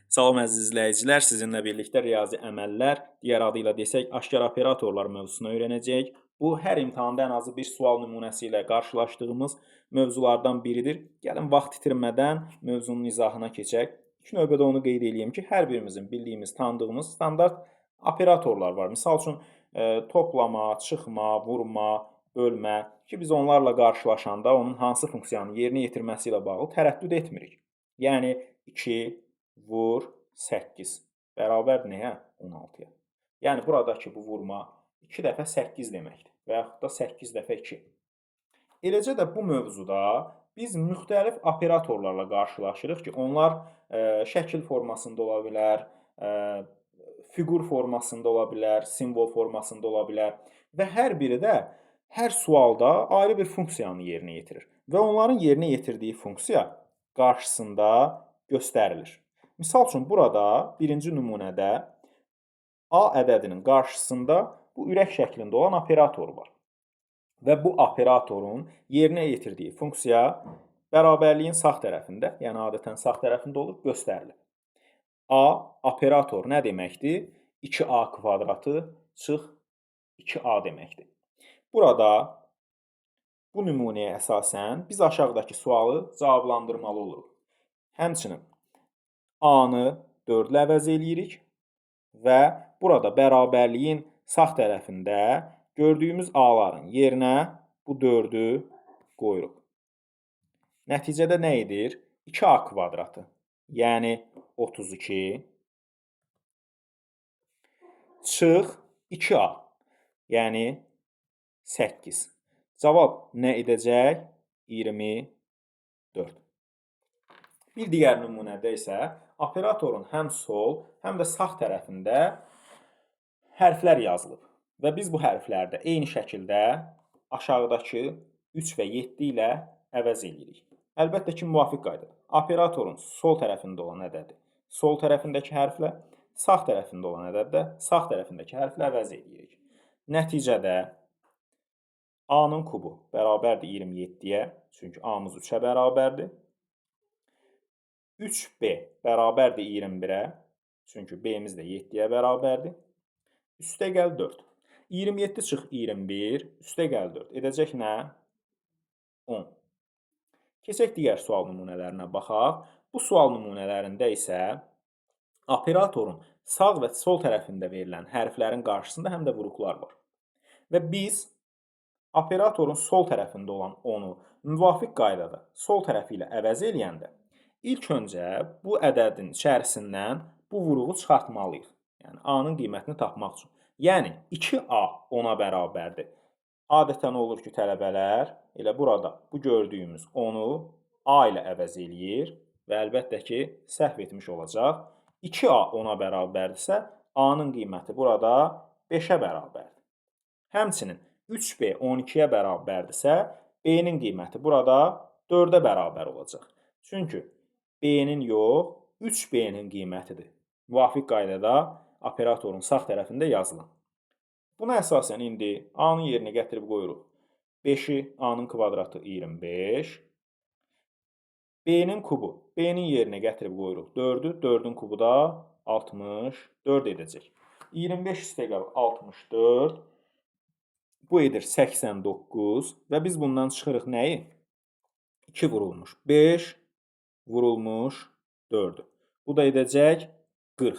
Salam əziz izləyicilər, sizinlə birlikdə riyazi əməllər, digər adı ilə desək, aşkar operatorlar mövzusunu öyrənəcəyik. Bu, hər imtahanda ən azı bir sual nümunəsi ilə qarşılaşdığımız mövzulardan biridir. Gəlin, vaxt itirmədən mövzunun izahına keçək. İlk növbədə onu qeyd edeyim ki, hər birimizin bildiyimiz, tanıdığımız standart operatorlar var. Misal üçün, toplama, çıxma, vurma, bölmə ki, biz onlarla qarşılaşanda onun hansı funksiyanı yerinə yetirməsi ilə bağlı tərəddüd etmirik. Yəni, 2 vur 8 bərabər nəyə? 16-ya. Yəni, buradakı bu vurma 2 dəfə 8 deməkdir və yaxud da 8 dəfə 2. Eləcə də bu mövzuda biz müxtəlif operatorlarla qarşılaşırıq ki, onlar şəkil formasında ola bilər, fiqur formasında ola bilər, simvol formasında ola bilər və hər biri də hər sualda ayrı bir funksiyanı yerinə yetirir və onların yerinə yetirdiyi funksiya qarşısında göstərilir. Misal üçün, burada birinci nümunədə A ədədinin qarşısında bu ürək şəklində olan operator var. Və bu operatorun yerinə yetirdiyi funksiya bərabərliyin sağ tərəfində, yəni adətən sağ tərəfində olur, göstərilir. A operator nə deməkdir? 2A kvadratı çıx 2A deməkdir. Burada bu nümunəyə əsasən biz aşağıdakı sualı cavablandırmalı oluruq. Həmçinin A-nı 4 ilə əvəz eləyirik və burada bərabərliyin sağ tərəfində gördüyümüz A-ların yerinə bu 4-ü qoyuruq. Nəticədə nə edir? 2A kvadratı, yəni 32 çıx 2A, yəni 8. Cavab nə edəcək? 24. Bir digər nümunədə isə operatorun həm sol, həm də sağ tərəfində hərflər yazılıb və biz bu hərfləri də eyni şəkildə aşağıdakı 3 və 7 ilə əvəz edirik. Əlbəttə ki, müvafiq qaydada. Operatorun sol tərəfində olan ədədi sol tərəfindəki hərflə, sağ tərəfində olan ədədi də sağ tərəfindəki hərflə əvəz edirik. Nəticədə A-nın kubu bərabərdir 27-yə, çünki A-mız 3-ə bərabərdir. 3B bərabərdir 21-ə, çünki B-miz də 7-yə bərabərdir. Üstə gəl 4. 27 çıx 21, üstə gəl 4. Edəcək nə? 10. Keçək digər sual nümunələrinə baxaq. Bu sual nümunələrində isə operatorun sağ və sol tərəfində verilən hərflərin qarşısında həm də vuruqlar var. Və biz operatorun sol tərəfində olan 10-u müvafiq qaydada sol tərəfi ilə əvəz eləyəndə ilk öncə bu ədədin içərisindən bu vuruğu çıxartmalıyıq. Yəni, A-nın qiymətini tapmaq üçün. Yəni, 2A 10-a bərabərdir. Adətən olur ki, tələbələr elə burada bu gördüyümüz 10-u A ilə əvəz eləyir və əlbəttə ki, səhv etmiş olacaq. 2A 10-a bərabərdirsə, A-nın qiyməti burada 5-ə bərabərdir. Həmçinin 3B 12-yə bərabərdirsə, B-nin qiyməti burada 4-ə bərabər olacaq. Çünki B-nin yox, 3B-nin qiymətidir. Müvafiq qaydada operatorun sağ tərəfində yazılan. Buna əsasən indi A-nın yerinə gətirib qoyuruq. 5-i A-nın kvadratı 25. B-nin kubu. B-nin yerinə gətirib qoyuruq 4-ü. 4-ün kubu da 64 edəcək. 25 üstə gəl 64. Bu edir 89 və biz bundan çıxırıq nəyi? 2 vurulmuş 5 vurulmuş 4-ü. Bu da edəcək 40.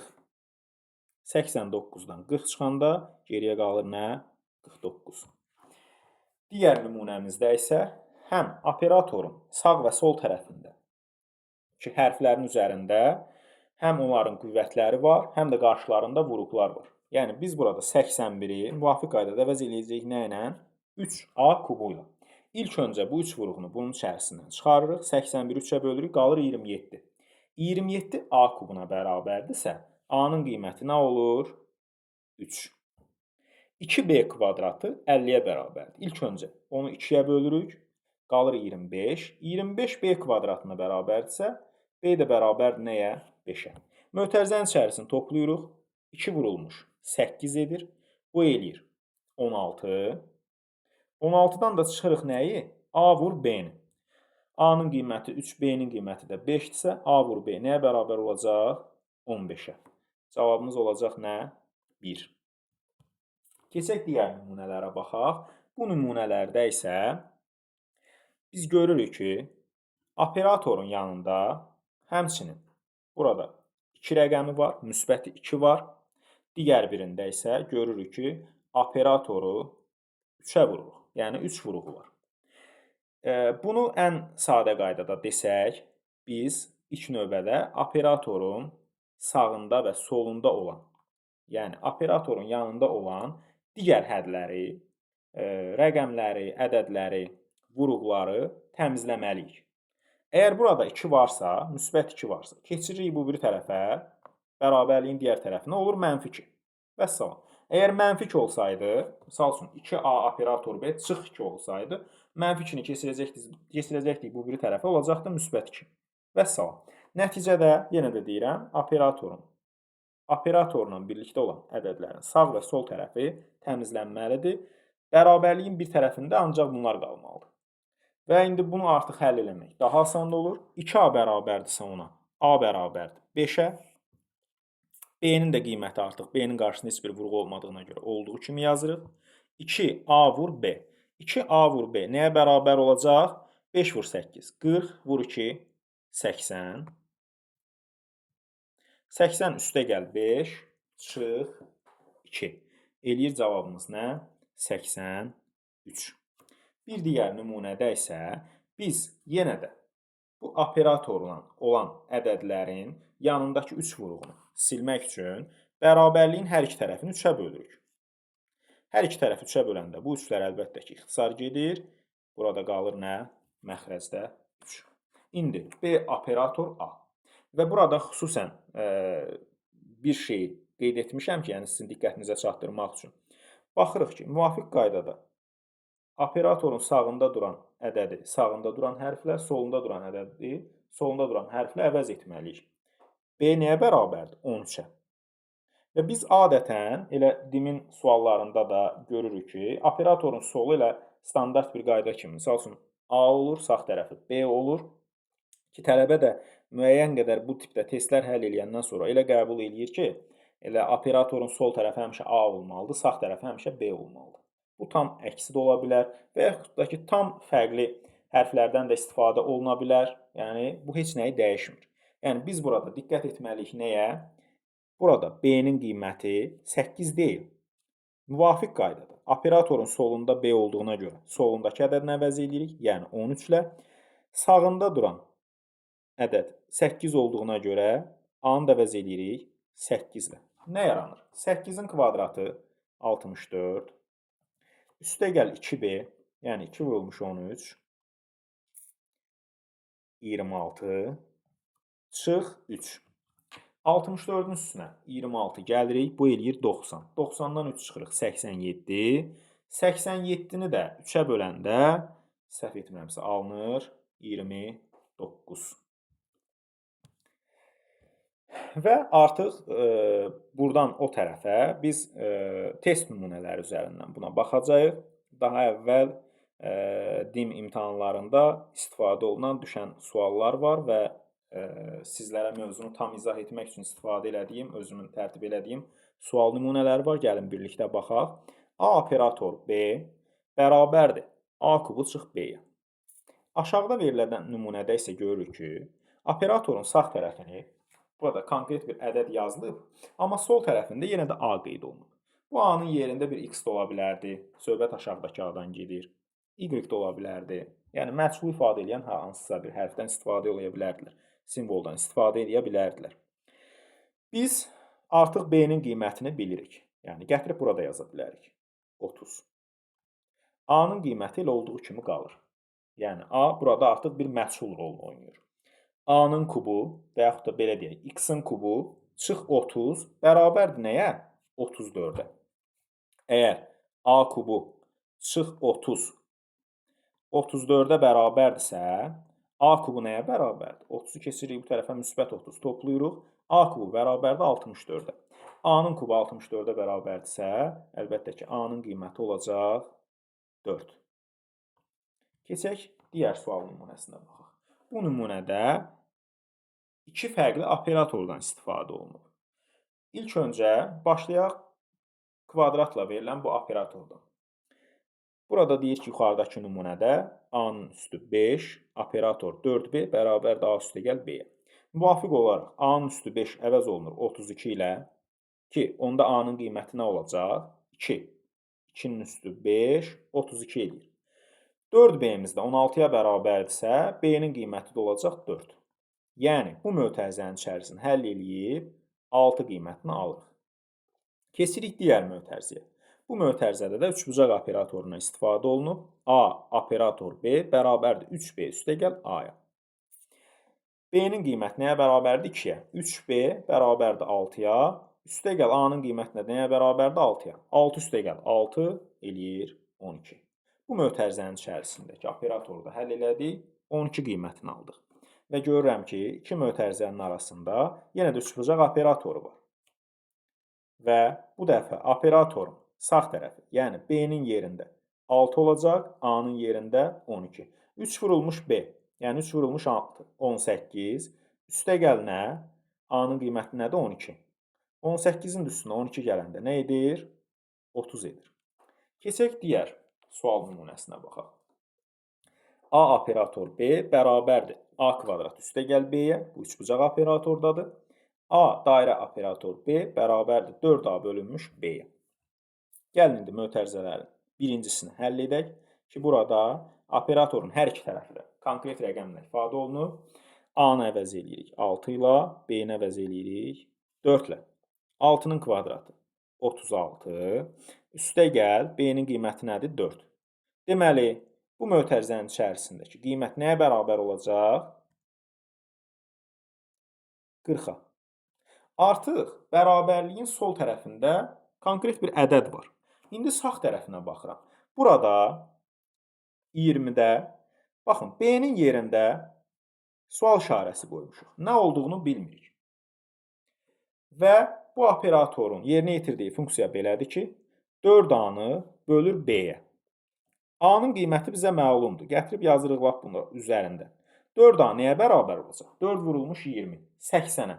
89-dan 40 çıxanda geriyə qalır nə? 49. Digər nümunəmizdə isə həm operatorun sağ və sol tərəfində ki, hərflərin üzərində həm onların qüvvətləri var, həm də qarşılarında vuruqlar var. Yəni, biz burada 81-i müvafiq qaydada əvəz eləyəcəyik nə ilə? 3A kubu ilə. İlk öncə bu 3 vuruğunu bunun içərisindən çıxarırıq. 81-i 3-ə bölürük, qalır 27. 27 A kubuna bərabərdirsə, A-nın qiyməti nə olur? 3. 2B kvadratı 50-yə bərabərdir. İlk öncə onu 2-yə bölürük, qalır 25. 25 B kvadratına bərabərdirsə, B də bərabərdir nəyə? 5-ə. Mötərizənin içərisini toplayırıq. 2 vurulmuş 8 edir. Bu eləyir 16. 16-dan da çıxırıq nəyi? A vur B-ni. A-nın qiyməti 3, B-nin qiyməti də 5-dirsə, A vur B nəyə bərabər olacaq? 15-ə. Cavabımız olacaq nə? 1. Keçək digər nümunələrə baxaq. Bu nümunələrdə isə biz görürük ki, operatorun yanında həmçinin burada 2 rəqəmi var, müsbət 2 var. Digər birində isə görürük ki, operatoru 3-ə vururuq. Yəni 3 vuruğu var. Bunu ən sadə qaydada desək, biz ilk növbədə operatorun sağında və solunda olan, yəni operatorun yanında olan digər hədləri, rəqəmləri, ədədləri, vuruqları təmizləməliyik. Əgər burada 2 varsa, müsbət 2 varsa, keçiririk bu biri tərəfə, bərabərliyin digər tərəfinə olur -2. Vəssalam. Əgər -2 olsaydı, misal üçün 2A operator B çıx 2 olsaydı, -2-ni keçirəcəkdik bu biri tərəfə, olacaqdı müsbət 2. Vəssalam. Nəticədə, yenə də deyirəm, operatorla birlikdə olan ədədlərin sağ və sol tərəfi təmizlənməlidir. Bərabərliyin bir tərəfində ancaq bunlar qalmalıdır. Və indi bunu artıq həll eləmək daha asan olur. 2A bərabərdirsə ona, A bərabərdir 5-ə. B-nin də qiyməti artıq, B-nin qarşısında heç bir vurğu olmadığına görə olduğu kimi yazırıq. 2A vur B. 2A vur B nəyə bərabər olacaq? 5 vur 8, 40 vur 2, 80. 80 üstə gəl 5, çıx 2. Eləyir cavabımız nə? 83. Bir digər nümunədə isə biz yenə də bu operatorla olan ədədlərin yanındakı 3 vuruğunu silmək üçün bərabərliyin hər iki tərəfini 3-ə bölürük. Hər iki tərəfi 3-ə böləndə bu 3-lər əlbəttə ki, ixtisar gedir. Burada qalır nə? Məxrəcdə 3. İndi B operator A. Və burada xüsusən bir şey qeyd etmişəm ki, yəni sizin diqqətinizə çatdırmaq üçün. Baxırıq ki, müvafiq qaydada operatorun sağında duran ədədi sağında duran hərflə, solunda duran ədədi solunda duran hərflə əvəz etməliyik. B nəyə bərabərdir? 13-ə. Və biz adətən, elə dimin suallarında da görürük ki, operatorun solu elə standart bir qayda kimi, misal üçün A olur, sağ tərəfi B olur ki, tələbə də müəyyən qədər bu tipdə testlər həll eləyəndən sonra elə qəbul eləyir ki, elə operatorun sol tərəfi həmişə A olmalıdır, sağ tərəfi həmişə B olmalıdır. Bu tam əksi də ola bilər və yaxud da ki, tam fərqli hərflərdən də istifadə oluna bilər. Yəni, bu heç nəyi dəyişmir. Yəni, biz burada diqqət etməliyik nəyə? Burada B-nin qiyməti 8 deyil. Müvafiq qaydada operatorun solunda B olduğuna görə solundakı ədədini əvəz edirik, yəni 13 ilə. Sağında duran ədəd 8 olduğuna görə A-nı da əvəz edirik 8 ilə. Nə yaranır? 8-in kvadratı 64. Üstə gəl 2B, yəni 2 vurulmuş 13. 26. Çıx 3. 64-ün üstünə 26 gəlirik, bu eləyir 90. 90-dan 3 çıxırıq 87. 87-ni də 3-ə böləndə, səhv etmirəmsə, alınır 29. Və artıq buradan o tərəfə biz test nümunələri üzərindən buna baxacağıq. Daha əvvəl dim imtahanlarında istifadə olunan düşən suallar var və sizlərə mövzunu tam izah etmək üçün istifadə elədiyim, özümün tərtib elədiyim sual nümunələri var. Gəlin birlikdə baxaq. A operator B bərabərdir. A kubu çıx B-yə. Aşağıda verilən nümunədə isə görürük ki, operatorun sağ tərəfini, burada konkret bir ədəd yazılıb, amma sol tərəfində yenə də A qeyd olunub. Bu A-nın yerində bir X də ola bilərdi. Söhbət aşağıdakı A-dan gedir. Y də ola bilərdi. Yəni, məchul ifadə edən hansısa bir hərfdən istifadə edə bilərdilər. Simvoldan istifadə edə bilərdilər. Biz artıq B-nin qiymətini bilirik. Yəni, gətirib burada yaza bilərik. 30. A-nın qiyməti elə olduğu kimi qalır. Yəni, A burada artıq bir məchul rolunu oynayır. A-nın kubu və yaxud da belə deyək, X-in kubu çıx 30 bərabərdir nəyə? 34-ə. Əgər A kubu çıx 30 34-ə bərabərdirsə, A kubu nəyə bərabərdir? 30-u keçiririk bu tərəfə müsbət 30 toplayırıq. A kubu bərabərdir 64-ə. A-nın kubu 64-ə bərabərdirsə, əlbəttə ki, A-nın qiyməti olacaq 4. Keçək digər sual nümunəsinə baxaq. Bu nümunədə İki fərqli operatordan istifadə olunub. İlk öncə başlayaq kvadratla verilən bu operatordan. Burada deyir ki, yuxarıdakı nümunədə A-nın üstü 5, operator 4B bərabər A üstəgəl B-yə. Müvafiq olaraq A-nın üstü 5 əvəz olunur 32 ilə ki, onda A-nın qiyməti nə olacaq? 2. 2-nin üstü 5, 32 edir. 4B-miz də 16-ya bərabərdirsə, B-nin qiyməti də olacaq 4. Yəni, bu mötərizənin içərisini həll eləyib 6 qiymətini alırıq. Keçirik digər mötərizəyə. Bu mötərizədə də üçbucaq operatorundan istifadə olunub. A operator B bərabərdir 3B üstəgəl A-ya. B-nin qiyməti nəyə bərabərdir? 2-yə. 3B bərabərdir 6-ya. Üstəgəl A-nın qiyməti nəyə bərabərdir? 6-ya. 6 üstəgəl 6 eləyir 12. Bu mötərizənin içərisindəki operatoru da həll elədik. 12 qiymətini aldıq. Və görürəm ki, iki mötərizənin arasında yenə də üçbucaq operatoru var. Və bu dəfə operatorun sağ tərəfi, yəni B-nin yerində 6 olacaq, A-nın yerində 12. 3 vurulmuş B, yəni 3 vurulmuş 6, 18. Üstəgəl nə? A-nın qiyməti nədir? 12. 18-in üstünə 12 gələndə nə edir? 30 edir. Keçək digər sual nümunəsinə baxaq. A operator B bərabərdir A kvadrat üstəgəl B-yə, bu üçbucaq operatordadır. A dairə operator B bərabərdir 4A bölünmüş B-yə. Gəlin indi mötərizələrin birincisini həll edək ki, burada operatorun hər iki tərəfi də konkret rəqəmlə ifadə olunub. A-nı əvəz eləyirik 6 ilə, B-ni əvəz eləyirik 4 ilə. 6-nın kvadratı 36, üstəgəl B-nin qiyməti nədir? 4. Deməli, bu mötərizənin içərisindəki qiymət nəyə bərabər olacaq? 40-a. Artıq bərabərliyin sol tərəfində konkret bir ədəd var. İndi sağ tərəfinə baxıram. Burada 20-də, baxın, B-nin yerində sual işarəsi qoymuşuq. Nə olduğunu bilmirik. Və bu operatorun yerinə yetirdiyi funksiya belədir ki, 4A-nı bölür B-yə. A-nın qiyməti bizə məlumdur. Gətirib yazırıq lap bunu üzərində. 4A nəyə bərabər olacaq? 4 vurulmuş 20. 80-ə.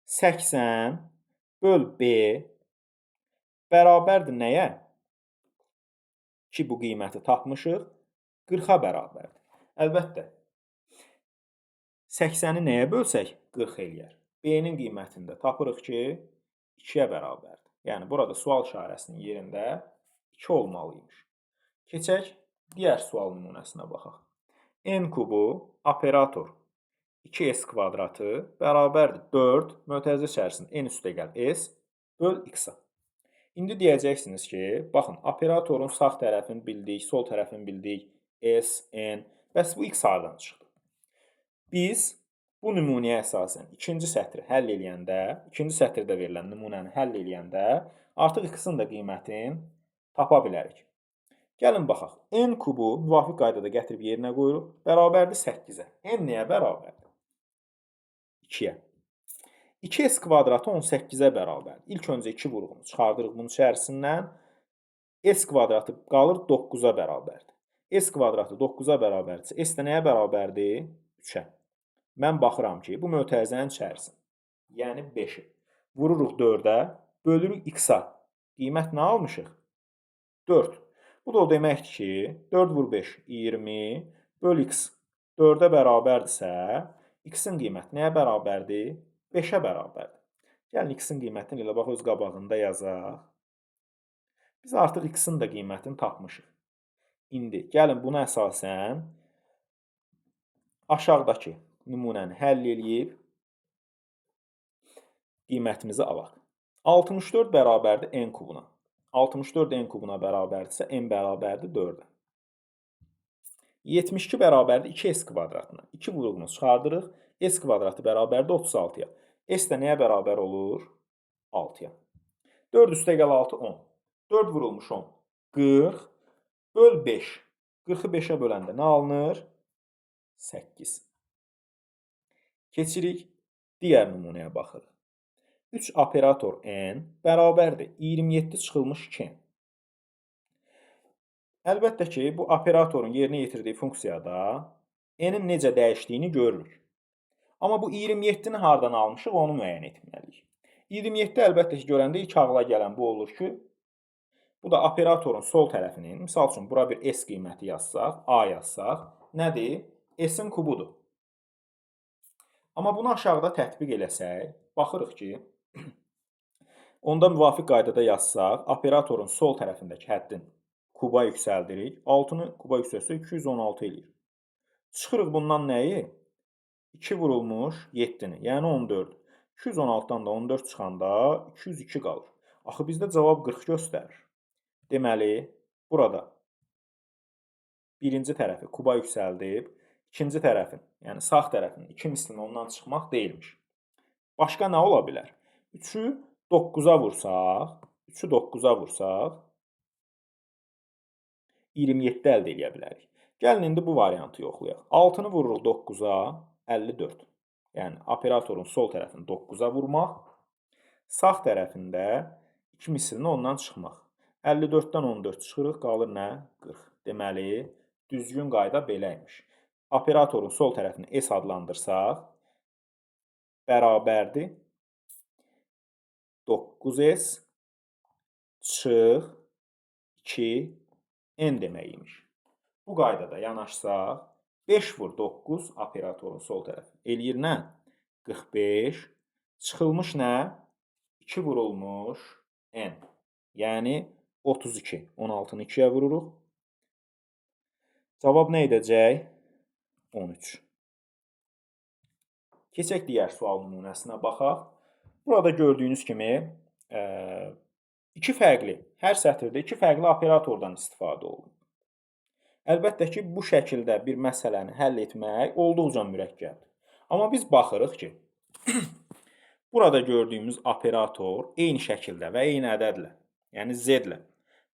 80 böl B bərabərdir nəyə? Ki, bu qiyməti tapmışıq. 40-a bərabərdir. Əlbəttə, 80-i nəyə bölsək 40 eləyər? B-nin qiymətini də tapırıq ki, 2-yə bərabərdir. Yəni, burada sual işarəsinin yerində 2 olmalıymış. Keçək, digər sual nümunəsinə baxaq. N kubu operator 2S kvadratı bərabərdir 4 mötərizə içərisində N üstəgəl S böl X-a. İndi deyəcəksiniz ki, baxın, operatorun sağ tərəfini bildik, sol tərəfini bildik, S, N, bəs bu X hardan çıxdı? Biz bu nümunəyə əsasən ikinci sətri həll eləyəndə, ikinci sətirdə verilən nümunəni həll eləyəndə artıq X-in də qiymətini tapa bilərik. Gəlin baxaq. N kubu müvafiq qaydada gətirib yerinə qoyuruq. Bərabərdir 8-ə. N nəyə bərabərdir? 2-yə. 2S kvadratı 18-ə bərabərdir. İlk öncə 2 vurğunu çıxardırıq bunun içərisindən. S kvadratı qalır 9-a bərabərdir. S kvadratı 9-a bərabərdirsə, S də nəyə bərabərdir? 3-ə. Mən baxıram ki, bu mötərizənin içərisində, yəni 5-i vururuq 4-ə, bölürük X-a. Qiymət nə almışıq? 4. Bu da o deməkdir ki, 4 vur 5, 20, böl X 4-ə bərabərdirsə, X-in qiyməti nəyə bərabərdir? 5-ə bərabərdir. Gəlin, X-in qiymətini elə bax, öz qabağında yazaq. Biz artıq X-in də qiymətini tapmışıq. İndi, gəlin, buna əsasən aşağıdakı nümunəni həll eləyib qiymətimizi alaq. 64 bərabərdir N kubuna. 64 N kubuna bərabərdirsə, N bərabərdir 4-ə. 72 bərabərdir 2S kvadratına. 2 vurğunu çıxardırıq. S kvadratı bərabərdir 36-ya. S də nəyə bərabər olur? 6-ya. 4 üstəgəl 6, 10. 4 vurulmuş 10, 40. Böl 5. 40-ı 5-ə böləndə nə alınır? 8. Keçirik, digər nümunəyə baxırıq. 3 operator N bərabərdir 27 çıxılmış 2N. Əlbəttə ki, bu operatorun yerinə yetirdiyi funksiyada N-in necə dəyişdiyini görürük. Amma bu 27-ni hardan almışıq, onu müəyyən etməliyik. 27 əlbəttə ki, görəndə ilk ağla gələn bu olur ki, bu da operatorun sol tərəfinin, misal üçün, bura bir S qiyməti yazsaq, A yazsaq, nədir? S-in kubudur. Amma bunu aşağıda tətbiq eləsək, baxırıq ki, onda müvafiq qaydada yazsaq, operatorun sol tərəfindəki həddin kuba yüksəldirik. 6-nı kuba yüksəlsək 216 eləyir. Çıxırıq bundan nəyi? 2 vurulmuş 7-ni, yəni 14. 216-dan da 14 çıxanda 202 qalır. Axı bizdə cavab 40 göstərir. Deməli, burada birinci tərəfi kuba yüksəldib, ikinci tərəfin, yəni sağ tərəfin 2 mislini ondan çıxmaq deyilmiş. Başqa nə ola bilər? 3-ü 9-a vursaq, 27 əldə edə bilərik. Gəlin, indi bu variantı yoxlayaq. 6-nı vururuq 9-a, 54. Yəni, operatorun sol tərəfini 9-a vurmaq, sağ tərəfində 2 mislini ondan çıxmaq. 54-dən 14 çıxırıq, qalır nə? 40. Deməli, düzgün qayda beləymiş. Operatorun sol tərəfini S adlandırsaq, bərabərdir 9S çıx 2N deməkiymiş. Bu qaydada yanaşsaq, 5 vur 9 operatorun sol tərəfi. Eləyir nə? 45. Çıxılmış nə? 2 vurulmuş N. Yəni 32. 16-nı 2-yə vururuq. Cavab nə edəcək? 13. Keçək digər sual nümunəsinə baxaq. Burada gördüyünüz kimi hər sətirdə iki fərqli operatordan istifadə olunur. Əlbəttə ki, bu şəkildə bir məsələni həll etmək olduqca mürəkkəbdir. Amma biz baxırıq ki, burada gördüyümüz operator eyni şəkildə və eyni ədədlə, yəni Z-lə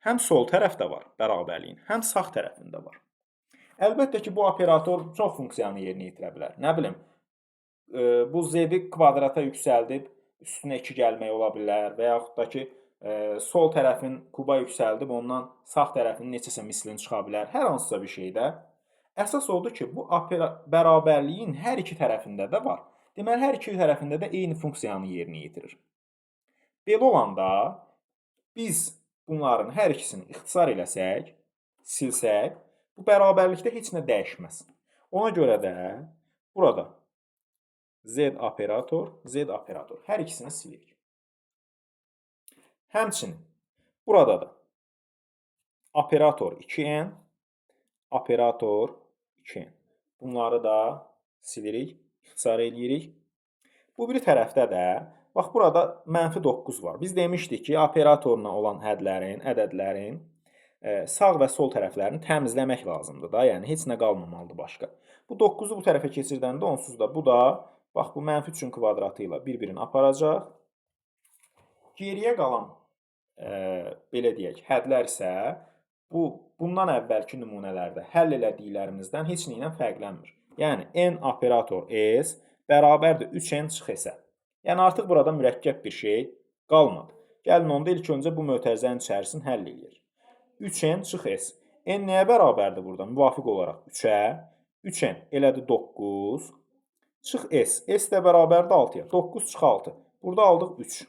həm sol tərəfdə var bərabərliyin, həm sağ tərəfində var. Əlbəttə ki, bu operator çox funksiyanı yerinə yetirə bilər. Nə bilim, bu Z-i kvadrata yüksəldib, üstünə 2 gəlmək ola bilər və yaxud da ki, sol tərəfin kuba yüksəldib, ondan sağ tərəfin neçəsə mislini çıxa bilər. Hər hansısa bir şeydə. Əsas odur ki, bu bərabərliyin hər iki tərəfində də var. Deməli, hər iki tərəfində də eyni funksiyanı yerinə yetirir. Belə olanda, biz bunların hər ikisini ixtisar eləsək, silsək, bu bərabərlikdə heç nə dəyişməz. Ona görə də burada Z operator, hər ikisini silirik. Həmçinin burada da operator 2N, operator 2N. Bunları da silirik, ixtisar eləyirik. Bu biri tərəfdə də, bax burada -9 var. Biz demişdik ki, operatorla olan ədədlərin sağ və sol tərəflərini təmizləmək lazımdır da, yəni heç nə qalmamalıdır başqa. Bu 9-u bu tərəfə keçirdəndə onsuz da bu da, bax bu -3-ün kvadratı ilə bir-birini aparacaq. Geriyə qalan, belə deyək, hədlər isə bundan əvvəlki nümunələrdə həll elədiklərimizdən heç nə ilə fərqlənmir. Yəni, N operator S bərabərdir 3N çıx S-ə. Yəni, artıq burada mürəkkəb bir şey qalmadı. Gəlin, onda ilk öncə bu mötərizənin içərisini həll eləyək. 3N çıx S. N nəyə bərabərdir burada? Müvafiq olaraq 3-ə. 3N elədi 9. Çıx S. S də bərabərdir 6-ya. 9 çıx 6. Burada aldıq 3.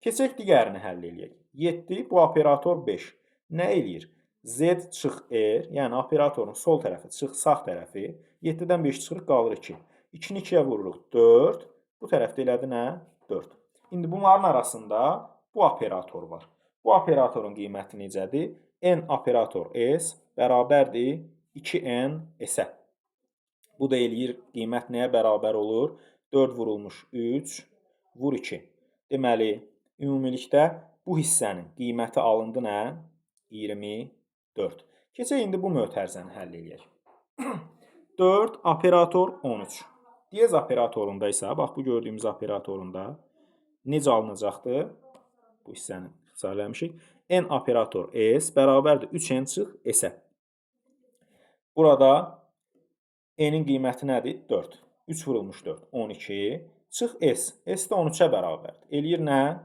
Keçək digərini həll eləyək. 7, bu operator 5. Nə eləyir? Z çıx R, yəni operatorun sol tərəfi çıx sağ tərəfi. 7-dən 5 çıxırıq, qalır 2. 2-ni 2-yə vururuq 4. Bu tərəfdə elədi nə? 4. İndi bunların arasında bu operator var. Bu operatorun qiyməti necədir? N operator S bərabərdir 2N S-ə. Bu da eləyir, qiymət nəyə bərabər olur? 4 vurulmuş 3 vur 2. Deməli, ümumilikdə bu hissənin qiyməti alındı nə? 24. Keçək indi bu mötərizəni həll eləyək. 4 operator 13. Diyez operatorunda isə, bax bu gördüyümüz operatorunda necə alınacaqdır? Bu hissəni ixtisarləmişik. N operator S bərabərdir 3N çıx S-ə. Burada N-in qiyməti nədir? 4. 3 vurulmuş 4. 12. Çıx S. S də 13-ə bərabərdir. Eləyir nə?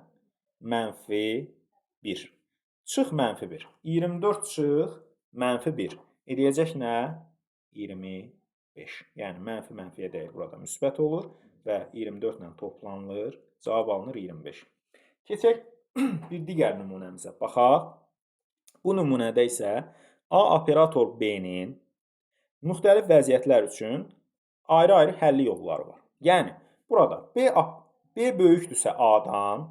-1. Çıx -1. 24 çıx -1. Eləyəcək nə? 24. 5. Yəni mənfi mənfiyə dəyər burada müsbət olur və 24 ilə toplanılır. Cavab alınır 25. Keçək bir digər nümunəmizə baxaq. Bu nümunədə isə A operator B-nin müxtəlif vəziyyətlər üçün ayrı-ayrı həlli yolları var. Yəni burada B böyükdürsə A-dan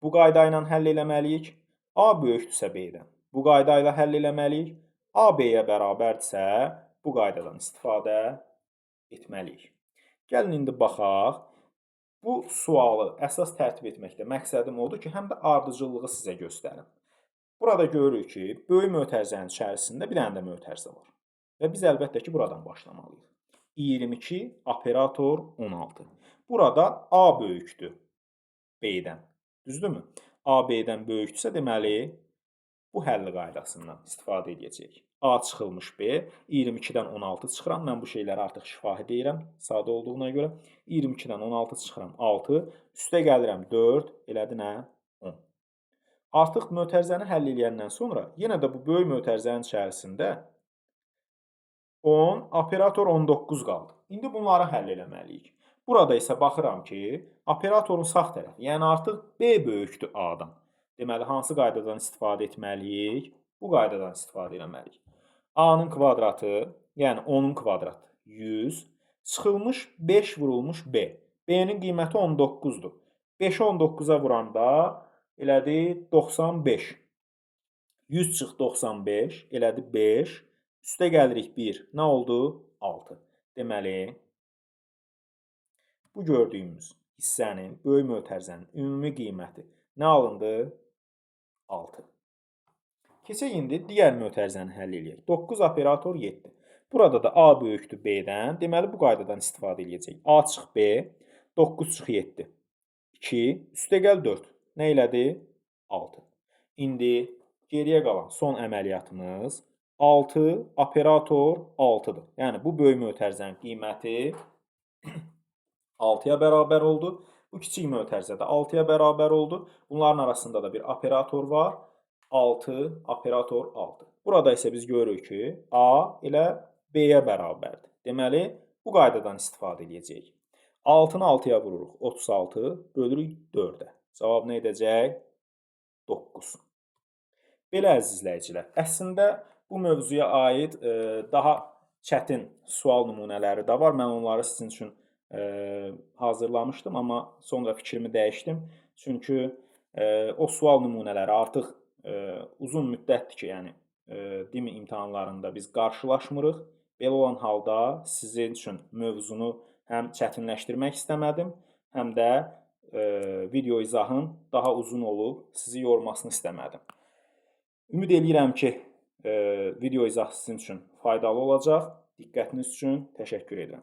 bu qayda ilə həll eləməliyik. A böyükdürsə B-dən bu qayda ilə həll eləməliyik. A B-yə bərabərdirsə bu qaydadan istifadə etməliyik. Gəlin indi baxaq. Bu sualı əsas tərtib etməkdə məqsədim odur ki, həm də ardıcıllığı sizə göstərim. Burada görürük ki, böyük mötərizənin içərisində bir dənə də mötərizə var. Və biz əlbəttə ki, buradan başlamalıyıq. 22 operator 16. Burada A böyükdür B-dən. Düzdürmü? A B-dən böyükdürsə, deməli, bu həlli qaydasından istifadə edəcəyik. A çıxılmış B, 22-dən 16 çıxıram. Mən bu şeyləri artıq şifahi deyirəm, sadə olduğuna görə. 22-dən 16 çıxıram 6, üstə gəlirəm 4, elədi nə? 10. Artıq mötərizəni həll edəndən sonra yenə də bu böyük mötərizənin içərisində 10, operator 19 qaldı. İndi bunları həll eləməliyik. Burada isə baxıram ki, operatorun sağ tərəfi, yəni artıq B böyükdür A-dan. Deməli, hansı qaydadan istifadə etməliyik? Bu qaydadan istifadə etməliyik. A-nın kvadratı, yəni 10-un kvadratı 100, çıxılmış 5 vurulmuş B. B-nin qiyməti 19-dur. 5-i 19-a vuranda elədi 95. 100 çıx 95, elədi 5. Üstə gəlirik 1. Nə oldu? 6. Deməli, bu gördüyümüz hissənin, böyük mötərizənin ümumi qiyməti nə alındı? 6. Keçək indi digər mötərizəni həll edək. 9 operator 7. Burada da A böyükdür B-dən. Deməli, bu qaydadan istifadə edəcək. A çıx B, 9 çıx 7. 2, üstə gəl 4. Nə elədi? 6. İndi geriyə qalan son əməliyyatımız 6 operator 6-dır. Yəni, bu böyük mötərizənin qiyməti 6-ya bərabər oldu. Bu kiçik mötərizə də 6-ya bərabər oldu. Bunların arasında da bir operator var. 6 operator 6. Burada isə biz görürük ki, A elə B-yə bərabərdir. Deməli, bu qaydadan istifadə edəcəyik. 6-nı 6-ya vururuq. 36 bölürük 4-ə. Cavab nə edəcək? 9. Belə əziz izləyicilər, əslində bu mövzuya aid daha çətin sual nümunələri də var. Mən onları sizin üçün hazırlamışdım, amma sonra fikrimi dəyişdim. Çünki o sual nümunələri artıq uzun müddətdir ki, yəni DİM imtahanlarında biz qarşılaşmırıq. Belə olan halda sizin üçün mövzunu həm çətinləşdirmək istəmədim, həm də video izahın daha uzun olub sizi yormasını istəmədim. Ümid edirəm ki, video izah sizin üçün faydalı olacaq. Diqqətiniz üçün təşəkkür edirəm.